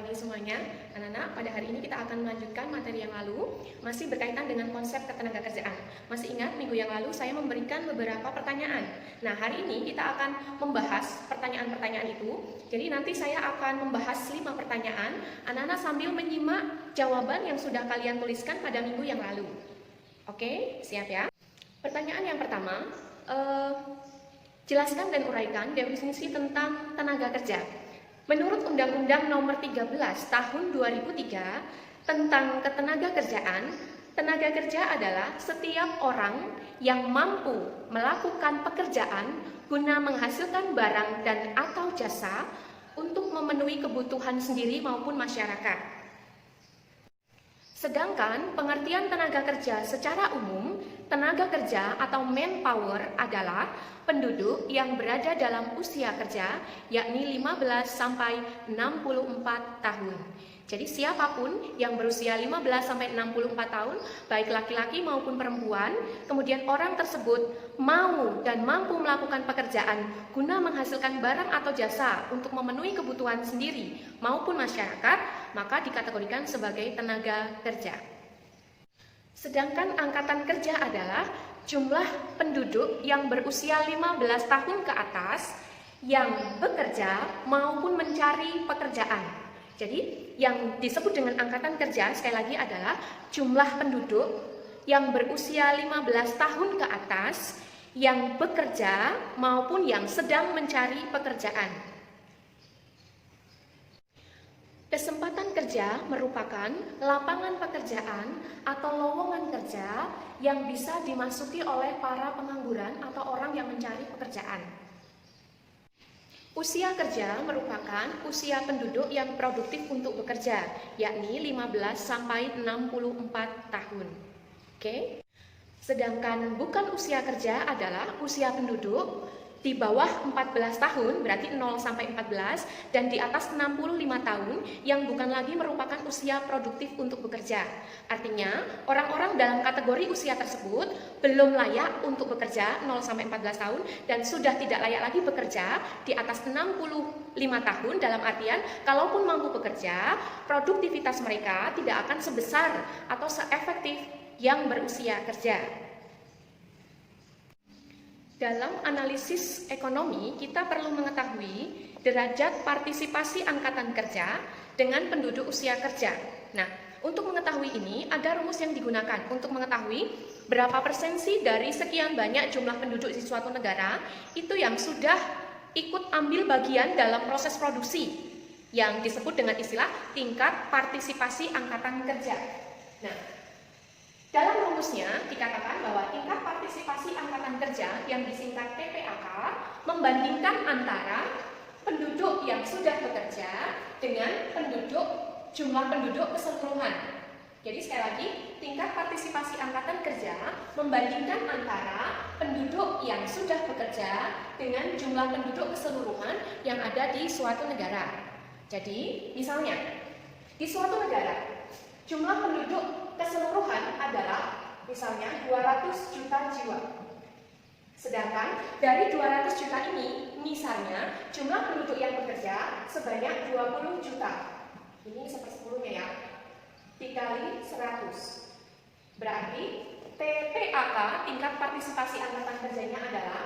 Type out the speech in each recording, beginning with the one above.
pagi semuanya. Anak-anak, pada hari ini kita akan melanjutkan materi yang lalu, masih berkaitan dengan konsep ketenagakerjaan. Masih ingat minggu yang lalu saya memberikan beberapa pertanyaan. Nah, hari ini kita akan membahas pertanyaan-pertanyaan itu. Jadi nanti saya akan membahas 5 pertanyaan. Anak-anak sambil menyimak jawaban yang sudah kalian tuliskan pada minggu yang lalu. Oke, siap ya? Pertanyaan yang pertama, jelaskan dan uraikan definisi tentang tenaga kerja. Menurut Undang-Undang Nomor 13 Tahun 2003 tentang Ketenagakerjaan, tenaga kerja adalah setiap orang yang mampu melakukan pekerjaan guna menghasilkan barang dan atau jasa untuk memenuhi kebutuhan sendiri maupun masyarakat. Sedangkan pengertian tenaga kerja secara umum, tenaga kerja atau manpower adalah penduduk yang berada dalam usia kerja, yakni 15 sampai 64 tahun. Jadi siapapun yang berusia 15 sampai 64 tahun, baik laki-laki maupun perempuan, kemudian orang tersebut mau dan mampu melakukan pekerjaan guna menghasilkan barang atau jasa untuk memenuhi kebutuhan sendiri maupun masyarakat, maka dikategorikan sebagai tenaga kerja. Sedangkan angkatan kerja adalah jumlah penduduk yang berusia 15 tahun ke atas yang bekerja maupun mencari pekerjaan. Jadi yang disebut dengan angkatan kerja sekali lagi adalah jumlah penduduk yang berusia 15 tahun ke atas yang bekerja maupun yang sedang mencari pekerjaan. Kesempatan kerja merupakan lapangan pekerjaan atau lowongan kerja yang bisa dimasuki oleh para pengangguran atau orang yang mencari pekerjaan. Usia kerja merupakan usia penduduk yang produktif untuk bekerja, yakni 15 sampai 64 tahun. Oke. Sedangkan bukan usia kerja adalah usia penduduk di bawah 14 tahun, berarti 0 sampai 14, dan di atas 65 tahun yang bukan lagi merupakan usia produktif untuk bekerja. Artinya, orang-orang dalam kategori usia tersebut belum layak untuk bekerja 0 sampai 14 tahun dan sudah tidak layak lagi bekerja di atas 65 tahun, dalam artian kalaupun mampu bekerja, produktivitas mereka tidak akan sebesar atau seefektif yang berusia kerja. Dalam analisis ekonomi, kita perlu mengetahui derajat partisipasi angkatan kerja dengan penduduk usia kerja. Nah, untuk mengetahui ini, ada rumus yang digunakan untuk mengetahui berapa persen sih dari sekian banyak jumlah penduduk di suatu negara itu yang sudah ikut ambil bagian dalam proses produksi, yang disebut dengan istilah tingkat partisipasi angkatan kerja. Nah, dalam rumusnya dikatakan bahwa tingkat partisipasi angkatan kerja yang disingkat TPAK membandingkan antara penduduk yang sudah bekerja dengan jumlah penduduk keseluruhan. Jadi sekali lagi, tingkat partisipasi angkatan kerja membandingkan antara penduduk yang sudah bekerja dengan jumlah penduduk keseluruhan yang ada di suatu negara. Jadi, misalnya, di suatu negara, jumlah penduduk keseluruhan adalah misalnya 200 juta jiwa. Sedangkan dari 200 juta ini, misalnya jumlah penduduk yang bekerja sebanyak 20 juta. Ini sepersepuluhnya ya. Dikali 100. Berarti TPAK, tingkat partisipasi angkatan kerjanya adalah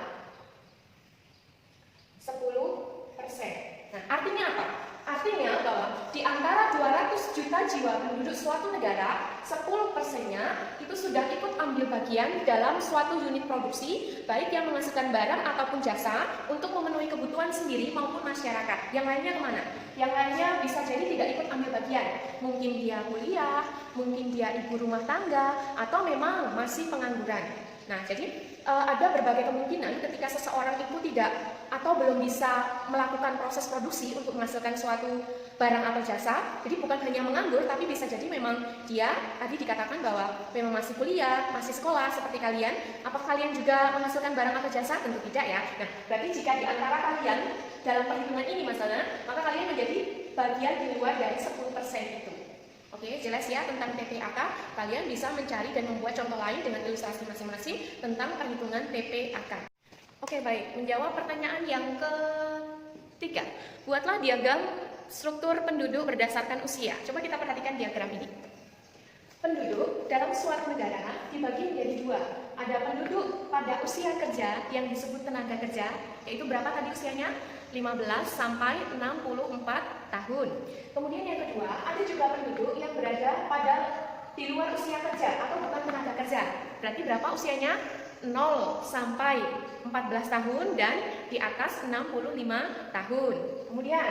10%. Nah, artinya apa? Artinya bahwa di antara 200 juta jiwa penduduk suatu negara, 10%-nya itu sudah ikut ambil bagian dalam suatu unit produksi, baik yang menghasilkan barang ataupun jasa untuk memenuhi kebutuhan sendiri maupun masyarakat. Yang lainnya kemana? Yang lainnya bisa jadi tidak ikut ambil bagian. Mungkin dia kuliah, mungkin dia ibu rumah tangga, atau memang masih pengangguran. Nah, jadi ada berbagai kemungkinan ketika seseorang itu tidak atau belum bisa melakukan proses produksi untuk menghasilkan suatu barang atau jasa. Jadi bukan hanya menganggur, tapi bisa jadi memang dia tadi dikatakan bahwa memang masih kuliah, masih sekolah seperti kalian. Apakah kalian juga menghasilkan barang atau jasa? Tentu tidak ya. Nah, berarti jika di antara kalian dalam perhitungan ini misalnya, maka kalian menjadi bagian di luar dari 10% itu. Oke, jelas ya tentang TPAK. Kalian bisa mencari dan membuat contoh lain dengan ilustrasi masing-masing tentang perhitungan TPAK. Oke, baik. Menjawab pertanyaan yang ketiga. Buatlah diagram struktur penduduk berdasarkan usia. Coba kita perhatikan diagram ini. Penduduk dalam suatu negara dibagi menjadi dua. Ada penduduk pada usia kerja yang disebut tenaga kerja, yaitu berapa tadi usianya? 15 sampai 64 tahun. Kemudian yang kedua, ada juga penduduk yang berada pada di luar usia kerja atau bukan tenaga kerja. Berarti berapa usianya? 0 sampai 14 tahun dan di atas 65 tahun. Kemudian,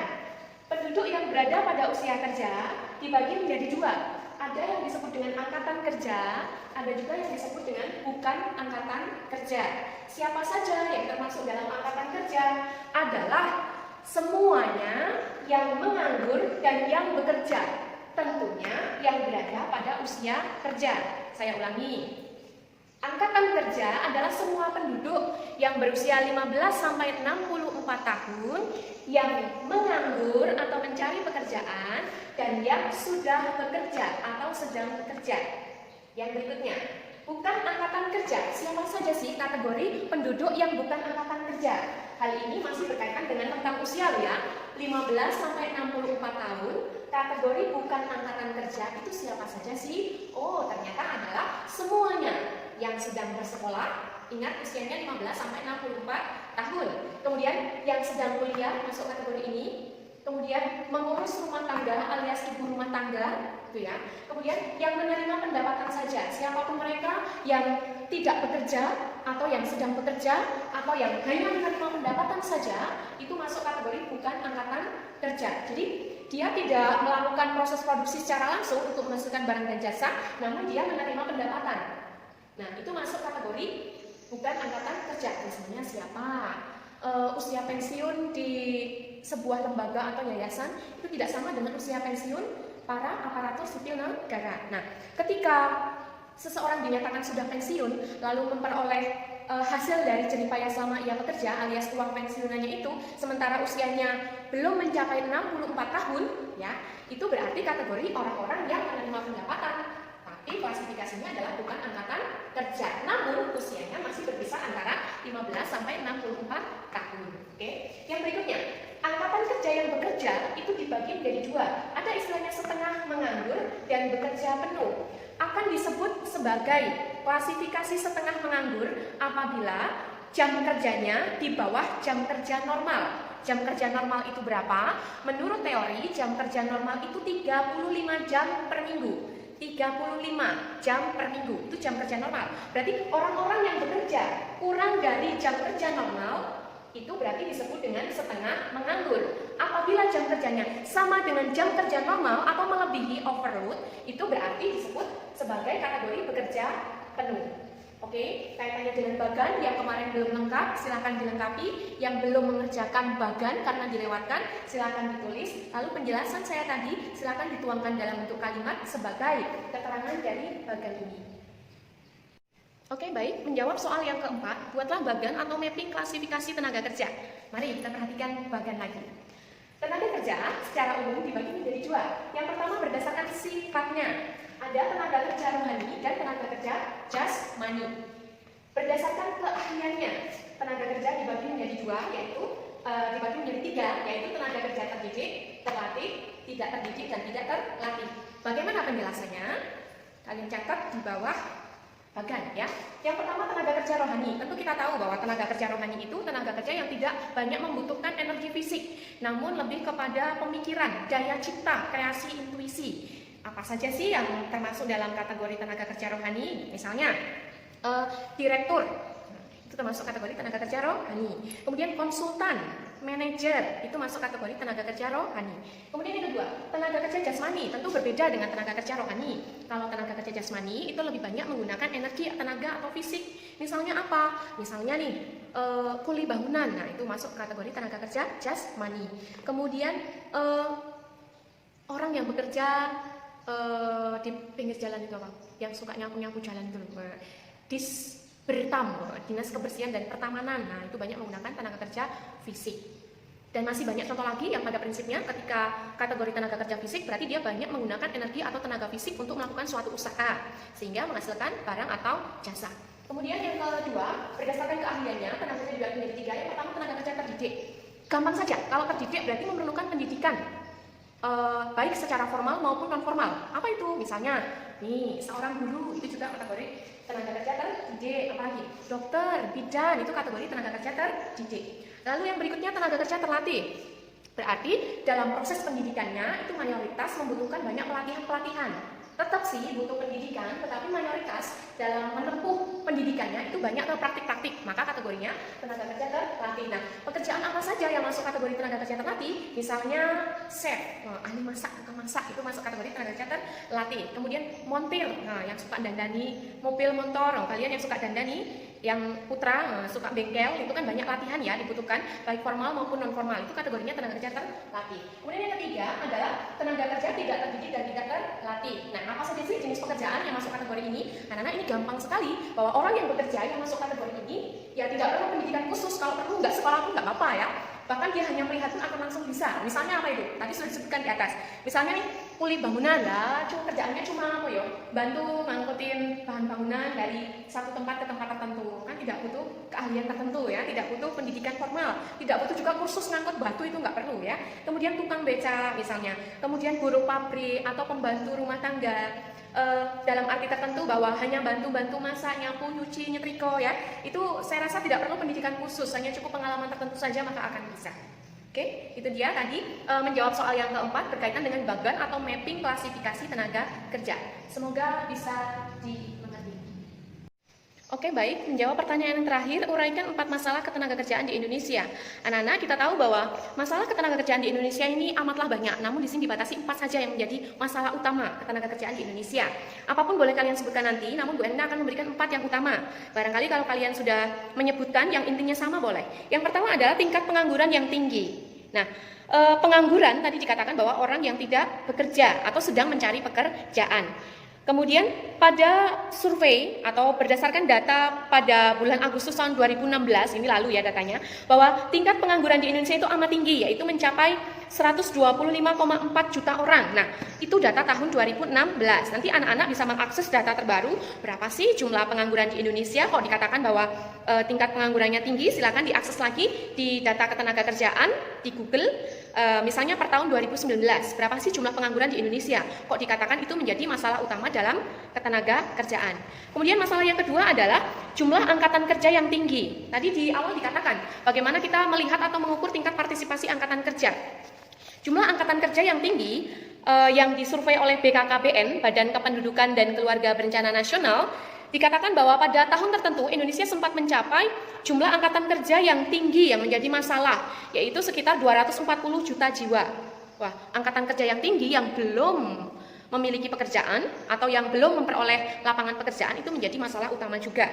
penduduk yang berada pada usia kerja dibagi menjadi dua. Ada yang disebut dengan angkatan kerja, ada juga yang disebut dengan bukan angkatan kerja. Siapa saja yang termasuk dalam angkatan kerja adalah semuanya yang menganggur dan yang bekerja. Tentunya yang berada pada usia kerja. Saya ulangi. Angkatan kerja adalah semua penduduk yang berusia 15 sampai 64 tahun yang menganggur atau mencari pekerjaan dan yang sudah bekerja atau sedang bekerja. Yang berikutnya, bukan angkatan kerja. Siapa saja sih kategori penduduk yang bukan angkatan kerja? Hal ini masih berkaitan dengan rentang usia loh ya. 15 sampai 64 tahun, kategori bukan angkatan kerja itu siapa saja sih? Oh, ternyata adalah semuanya yang sedang bersekolah, ingat usianya 15 sampai 64 tahun. Kemudian yang sedang kuliah masuk kategori ini. Kemudian mengurus rumah tangga alias ibu rumah tangga, gitu ya. Kemudian yang menerima pendapatan saja, siapapun mereka yang tidak bekerja atau yang sedang bekerja atau yang hanya menerima pendapatan saja, itu masuk kategori bukan angkatan kerja. Jadi dia tidak melakukan proses produksi secara langsung untuk menghasilkan barang dan jasa, namun dia menerima pendapatan. Nah, itu masuk kategori bukan angkatan kerja. Misalnya siapa? Usia pensiun di sebuah lembaga atau yayasan itu tidak sama dengan usia pensiun para aparatur sipil negara. Nah, ketika seseorang dinyatakan sudah pensiun lalu memperoleh hasil dari jeripaya selama ia bekerja alias uang pensiunannya itu sementara usianya belum mencapai 64 tahun, ya, itu berarti kategori orang-orang yang menerima pendapatan. Tapi klasifikasinya adalah bukan angkatan kerja, namun usianya masih berkisar antara 15 sampai 64 tahun. Oke. Yang berikutnya, angkatan kerja yang bekerja itu dibagi menjadi dua. Ada istilahnya setengah menganggur dan bekerja penuh. Akan disebut sebagai klasifikasi setengah menganggur apabila jam kerjanya di bawah jam kerja normal. Jam kerja normal itu berapa? Menurut teori, jam kerja normal itu 35 jam per minggu. 35 jam per minggu, itu jam kerja normal. Berarti orang-orang yang bekerja kurang dari jam kerja normal, itu berarti disebut dengan setengah menganggur. Apabila jam kerjanya sama dengan jam kerja normal atau melebihi overload, itu berarti disebut sebagai kategori bekerja penuh. Oke, kaitannya dengan bagan yang kemarin belum lengkap, silakan dilengkapi. Yang belum mengerjakan bagan karena dilewatkan, silakan ditulis. Lalu penjelasan saya tadi silakan dituangkan dalam bentuk kalimat sebagai keterangan dari bagan ini. Oke, baik. Menjawab soal yang keempat, buatlah bagan atau mapping klasifikasi tenaga kerja. Mari kita perhatikan bagan lagi. Tenaga kerja secara umum dibagi menjadi dua. Yang pertama berdasarkan sifatnya. Ada tenaga kerja rohani dan tenaga kerja jasmani. Berdasarkan keahliannya, tenaga kerja dibagi menjadi dua, yaitu dibagi menjadi tiga, yaitu tenaga kerja terdidik, terlatih, tidak terdidik, dan tidak terlatih. Bagaimana penjelasannya? Kalian catat di bawah bagan ya. Yang pertama tenaga kerja rohani. Tentu kita tahu bahwa tenaga kerja rohani itu tenaga kerja yang tidak banyak membutuhkan energi fisik, namun lebih kepada pemikiran, daya cipta, kreasi, intuisi. Apa saja sih yang termasuk dalam kategori tenaga kerja rohani? Misalnya direktur, itu termasuk kategori tenaga kerja rohani. Kemudian konsultan, manajer, itu masuk kategori tenaga kerja rohani. Kemudian yang kedua, tenaga kerja jasmani, tentu berbeda dengan tenaga kerja rohani. Kalau tenaga kerja jasmani itu lebih banyak menggunakan energi tenaga atau fisik. Misalnya apa? Misalnya nih kuli bangunan, nah itu masuk kategori tenaga kerja jasmani. Kemudian orang yang bekerja di pinggir jalan itu apa? Yang suka nyapu-nyapu jalan itu loh. Disbertam, dinas kebersihan dan pertamanan. Nah, itu banyak menggunakan tenaga kerja fisik. Dan masih banyak contoh lagi yang pada prinsipnya ketika kategori tenaga kerja fisik berarti dia banyak menggunakan energi atau tenaga fisik untuk melakukan suatu usaha sehingga menghasilkan barang atau jasa. Kemudian yang kedua, berdasarkan keahliannya tenaga kerja dibagi menjadi tiga. Yang pertama tenaga kerja terdidik. Gampang saja, kalau terdidik berarti memerlukan pendidikan. baik secara formal maupun non formal. Apa itu? Misalnya, nih seorang guru itu juga kategori tenaga kerja terdidik, apalagi dokter, bidan itu kategori tenaga kerja terdidik. Lalu yang berikutnya tenaga kerja terlatih. Berarti dalam proses pendidikannya itu mayoritas membutuhkan banyak pelatihan-pelatihan. Tetap sih butuh pendidikan, tetapi mayoritas dalam menempuh pendidikannya itu banyak ke praktik-praktik. Maka kategorinya tenaga kerja terlatih. Nah, pekerjaan apa saja yang masuk kategori tenaga kerja terlatih? Misalnya chef, ahli masak, tukang masak itu masuk kategori tenaga kerja terlatih. Kemudian montir, nah yang suka dandani mobil motor, kalian yang suka dandani yang putra suka bengkel itu kan banyak latihan ya dibutuhkan baik formal maupun non formal, itu kategorinya tenaga kerja terlatih. Kemudian yang ketiga adalah tenaga kerja tidak terdidik dan tidak terlatih. Nah, apa saja sih jenis pekerjaan yang masuk kategori ini? Karena ini gampang sekali bahwa orang yang bekerja yang masuk kategori ini ya tidak perlu pendidikan khusus, kalau perlu nggak sekolah pun nggak apa-apa ya. Bahkan dia hanya melihat pun akan langsung bisa. Misalnya apa itu? Tadi sudah disebutkan di atas. Misalnya nih kuli bangunan lah, kerjaannya cuma apa ya? Bantu ngangkutin bahan bangunan dari satu tempat ke tempat tertentu. Kan tidak butuh keahlian tertentu ya, tidak butuh pendidikan formal, tidak butuh juga kursus ngangkut batu, itu nggak perlu ya. Kemudian tukang beca misalnya, kemudian buruh pabrik atau pembantu rumah tangga. Dalam arti tertentu bahwa hanya bantu-bantu masak, nyapu, nyuci, nyetrika ya, itu saya rasa tidak perlu pendidikan khusus, hanya cukup pengalaman tertentu saja maka akan bisa. Oke, itu dia tadi menjawab soal yang keempat berkaitan dengan bagan atau mapping klasifikasi tenaga kerja. Semoga bisa dimengerti. Oke, baik, menjawab pertanyaan yang terakhir, uraikan 4 masalah ketenagakerjaan di Indonesia. Anak-anak, kita tahu bahwa masalah ketenagakerjaan di Indonesia ini amatlah banyak, namun di sini dibatasi 4 saja yang menjadi masalah utama ketenagakerjaan di Indonesia. Apapun boleh kalian sebutkan nanti, namun Bu Enda akan memberikan 4 yang utama. Barangkali kalau kalian sudah menyebutkan yang intinya sama boleh. Yang pertama adalah tingkat pengangguran yang tinggi. Nah, pengangguran tadi dikatakan bahwa orang yang tidak bekerja atau sedang mencari pekerjaan. Kemudian pada survei atau berdasarkan data pada bulan Agustus tahun 2016, ini lalu ya datanya, bahwa tingkat pengangguran di Indonesia itu amat tinggi, yaitu mencapai 125,4 juta orang. Nah, itu data tahun 2016. Nanti anak-anak bisa mengakses data terbaru, berapa sih jumlah pengangguran di Indonesia. Kalau dikatakan bahwa tingkat penganggurannya tinggi, silakan diakses lagi di data ketenagakerjaan di Google. Misalnya per tahun 2019, berapa sih jumlah pengangguran di Indonesia? Kok dikatakan itu menjadi masalah utama dalam ketenagakerjaan. Kemudian masalah yang kedua adalah jumlah angkatan kerja yang tinggi. Tadi di awal dikatakan bagaimana kita melihat atau mengukur tingkat partisipasi angkatan kerja. Jumlah angkatan kerja yang tinggi yang disurvei oleh BKKBN, Badan Kependudukan dan Keluarga Berencana Nasional, dikatakan bahwa pada tahun tertentu Indonesia sempat mencapai jumlah angkatan kerja yang tinggi yang menjadi masalah, yaitu sekitar 240 juta jiwa. Wah, angkatan kerja yang tinggi yang belum memiliki pekerjaan atau yang belum memperoleh lapangan pekerjaan itu menjadi masalah utama juga.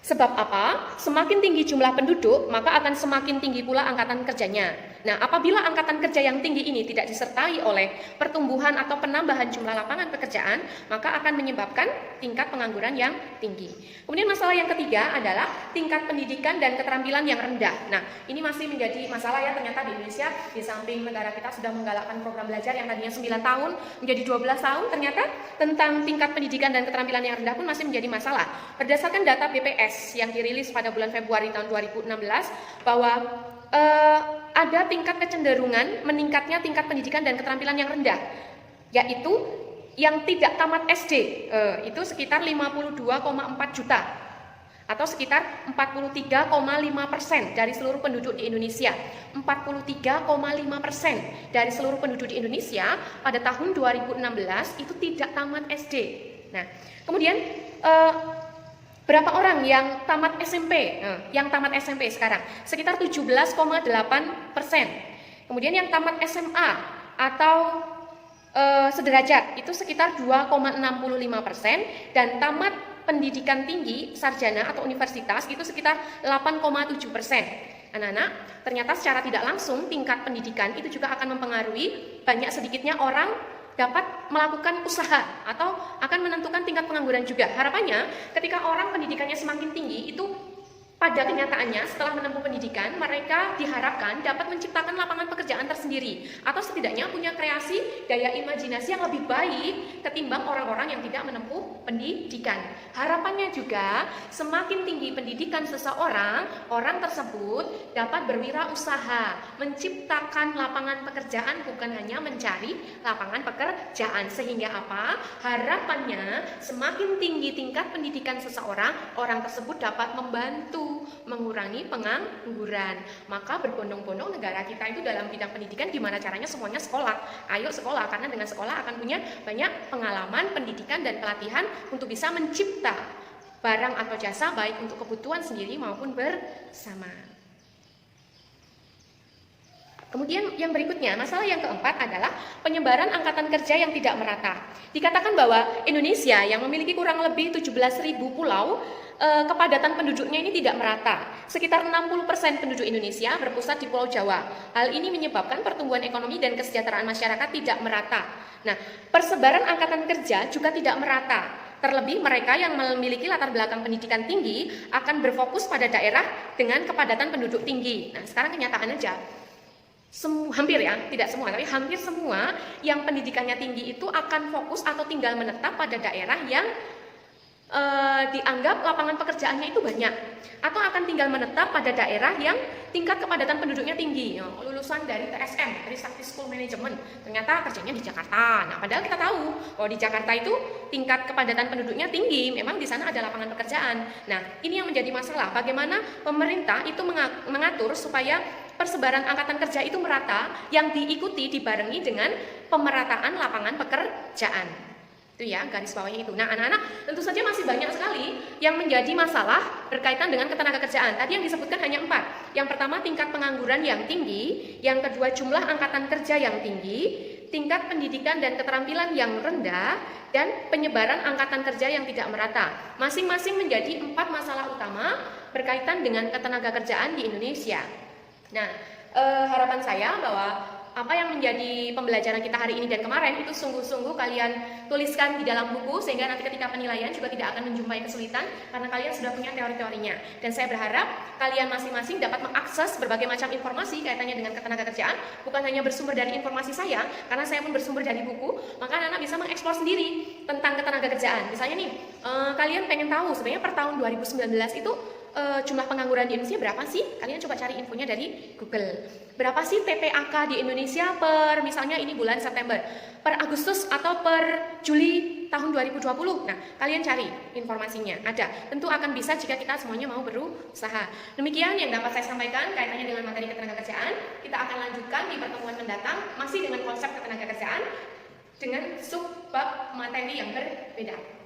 Sebab apa? Semakin tinggi jumlah penduduk, maka akan semakin tinggi pula angkatan kerjanya. Nah, apabila angkatan kerja yang tinggi ini tidak disertai oleh pertumbuhan atau penambahan jumlah lapangan pekerjaan, maka akan menyebabkan tingkat pengangguran yang tinggi. Kemudian masalah yang ketiga adalah tingkat pendidikan dan keterampilan yang rendah. Nah, ini masih menjadi masalah ya, ternyata di Indonesia, di samping negara kita sudah menggalakkan program belajar yang tadinya 9 tahun menjadi 12 tahun, ternyata tentang tingkat pendidikan dan keterampilan yang rendah pun masih menjadi masalah. Berdasarkan data BPS yang dirilis pada bulan Februari tahun 2016, bahwa ada tingkat kecenderungan meningkatnya tingkat pendidikan dan keterampilan yang rendah, yaitu yang tidak tamat SD, itu sekitar 52,4 juta atau sekitar 43,5% dari seluruh penduduk di Indonesia. 43,5% dari seluruh penduduk di Indonesia pada tahun 2016 itu tidak tamat SD. Nah, kemudian berapa orang yang tamat SMP? Yang tamat SMP sekarang sekitar 17,8%. Kemudian yang tamat SMA atau sederajat itu sekitar 2,65%, dan tamat pendidikan tinggi sarjana atau universitas itu sekitar 8,7%. Anak-anak, ternyata secara tidak langsung tingkat pendidikan itu juga akan mempengaruhi banyak sedikitnya orang dapat melakukan usaha atau akan menentukan tingkat pengangguran juga. Harapannya ketika orang pendidikannya semakin tinggi itu pada kenyataannya, setelah menempuh pendidikan, mereka diharapkan dapat menciptakan lapangan pekerjaan tersendiri atau setidaknya punya kreasi daya imajinasi yang lebih baik ketimbang orang-orang yang tidak menempuh pendidikan. Harapannya juga, semakin tinggi pendidikan seseorang, orang tersebut dapat berwirausaha, menciptakan lapangan pekerjaan bukan hanya mencari lapangan pekerjaan. Sehingga apa? Harapannya, semakin tinggi tingkat pendidikan seseorang, orang tersebut dapat membantu mengurangi pengangguran. Maka berbondong-bondong negara kita itu dalam bidang pendidikan, gimana caranya semuanya sekolah. Ayo sekolah, karena dengan sekolah akan punya banyak pengalaman, pendidikan, dan pelatihan untuk bisa mencipta barang atau jasa baik untuk kebutuhan sendiri maupun bersama. Kemudian yang berikutnya, masalah yang keempat adalah penyebaran angkatan kerja yang tidak merata. Dikatakan bahwa Indonesia yang memiliki kurang lebih 17.000 pulau, kepadatan penduduknya ini tidak merata. Sekitar 60% penduduk Indonesia berpusat di Pulau Jawa. Hal ini menyebabkan pertumbuhan ekonomi dan kesejahteraan masyarakat tidak merata. Nah, persebaran angkatan kerja juga tidak merata. Terlebih mereka yang memiliki latar belakang pendidikan tinggi akan berfokus pada daerah dengan kepadatan penduduk tinggi. Nah, sekarang kenyataan aja. Hampir ya, tidak semua, tapi hampir semua yang pendidikannya tinggi itu akan fokus atau tinggal menetap pada daerah yang dianggap lapangan pekerjaannya itu banyak, atau akan tinggal menetap pada daerah yang tingkat kepadatan penduduknya tinggi. Lulusan dari TSM, dari Sakti School Management, ternyata kerjanya di Jakarta. Nah, padahal kita tahu bahwa di Jakarta itu tingkat kepadatan penduduknya tinggi, memang di sana ada lapangan pekerjaan. Nah, ini yang menjadi masalah, bagaimana pemerintah itu mengatur supaya persebaran angkatan kerja itu merata, yang diikuti dibarengi dengan pemerataan lapangan pekerjaan. Itu ya, garis bawahnya itu. Nah, anak-anak tentu saja masih banyak sekali yang menjadi masalah berkaitan dengan ketenagakerjaan. Tadi yang disebutkan hanya 4. Yang pertama, tingkat pengangguran yang tinggi. Yang kedua, jumlah angkatan kerja yang tinggi. Tingkat pendidikan dan keterampilan yang rendah. Dan penyebaran angkatan kerja yang tidak merata. Masing-masing menjadi 4 masalah utama berkaitan dengan ketenagakerjaan di Indonesia. Nah, harapan saya bahwa apa yang menjadi pembelajaran kita hari ini dan kemarin itu sungguh-sungguh kalian tuliskan di dalam buku, sehingga nanti ketika penilaian juga tidak akan menjumpai kesulitan karena kalian sudah punya teori-teorinya. Dan saya berharap kalian masing-masing dapat mengakses berbagai macam informasi kaitannya dengan ketenagakerjaan, bukan hanya bersumber dari informasi saya, karena saya pun bersumber dari buku, maka anak-anak bisa mengeksplor sendiri tentang ketenagakerjaan. Misalnya nih, kalian pengen tahu sebenarnya per tahun 2019 itu jumlah pengangguran di Indonesia berapa sih? Kalian coba cari infonya dari Google. Berapa sih TPAK di Indonesia per misalnya ini bulan September, per Agustus atau per Juli tahun 2020? Nah, kalian cari informasinya. Ada. Tentu akan bisa jika kita semuanya mau berusaha. Demikian yang dapat saya sampaikan kaitannya dengan materi ketenagakerjaan. Kita akan lanjutkan di pertemuan mendatang masih dengan konsep ketenagakerjaan dengan subbab materi yang berbeda.